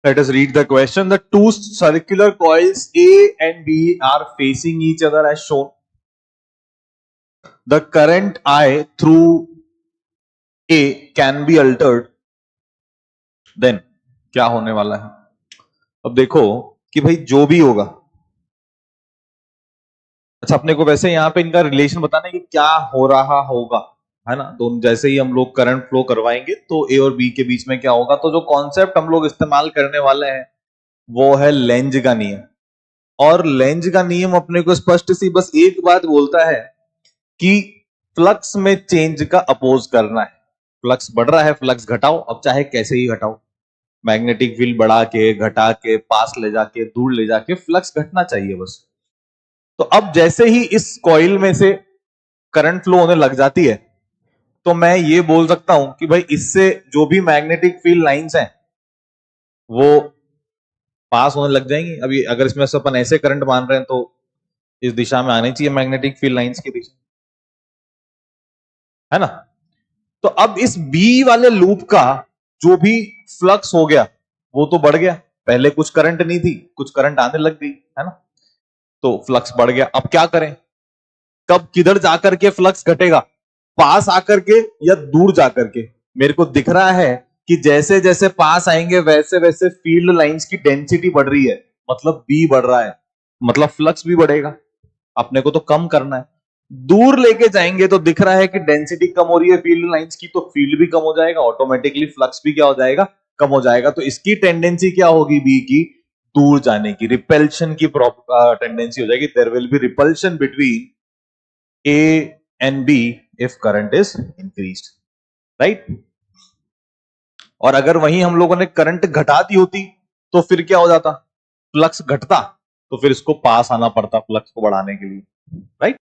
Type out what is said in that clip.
Let us read the question. The two circular coils A and B are facing each other as shown. The current I through A can be altered. Then क्या होने वाला है? अब देखो कि भाई जो भी होगा, अच्छा अपने को वैसे यहां पे इनका रिलेशन बताना है कि क्या हो रहा होगा, है ना। दोनों जैसे ही हम लोग करंट फ्लो करवाएंगे तो ए और बी के बीच में क्या होगा, तो जो कॉन्सेप्ट हम लोग इस्तेमाल करने वाले हैं वो है लेंज का नियम। और लेंज का नियम अपने को स्पष्ट सी बस एक बात बोलता है कि फ्लक्स में चेंज का अपोज करना है। फ्लक्स बढ़ रहा है, फ्लक्स घटाओ, अब चाहे कैसे ही घटाओ, मैग्नेटिक फील्ड बढ़ा के, घटा के, पास ले जाके, दूर ले जाके, फ्लक्स घटना चाहिए बस। तो अब जैसे ही इस कॉइल में से करंट फ्लो होने लग जाती है तो मैं ये बोल सकता हूं कि भाई इससे जो भी मैग्नेटिक फील्ड लाइंस हैं वो पास होने लग जाएंगी। अभी अगर इसमें से अपन ऐसे करंट मान रहे हैं तो इस दिशा में आनी चाहिए मैग्नेटिक फील्ड लाइंस की दिशा, है ना। तो अब इस बी वाले लूप का जो भी फ्लक्स हो गया वो तो बढ़ गया, पहले कुछ करंट नहीं थी, कुछ करंट आने लग गई, है ना। तो फ्लक्स बढ़ गया। अब क्या करें, कब किधर जाकर के फ्लक्स घटेगा, पास आकर के या दूर जाकर के। मेरे को दिख रहा है कि जैसे जैसे पास आएंगे वैसे वैसे फील्ड लाइंस की डेंसिटी बढ़ रही है, मतलब बी बढ़ रहा है, मतलब फ्लक्स भी बढ़ेगा। अपने को तो कम करना है। दूर लेके जाएंगे तो दिख रहा है कि डेंसिटी कम हो रही है फील्ड लाइंस की, तो फील्ड भी कम हो जाएगा, ऑटोमेटिकली फ्लक्स भी क्या हो जाएगा, कम हो जाएगा। तो इसकी टेंडेंसी क्या होगी बी की, दूर जाने की, रिपल्शन की टेंडेंसी हो जाएगी। There will be repulsion between A and B if current is increased, right? और अगर वहीं हम लोगों ने करंट घटा दी होती तो फिर क्या हो जाता, फ्लक्स घटता, तो फिर इसको पास आना पड़ता फ्लक्स को बढ़ाने के लिए, राइट?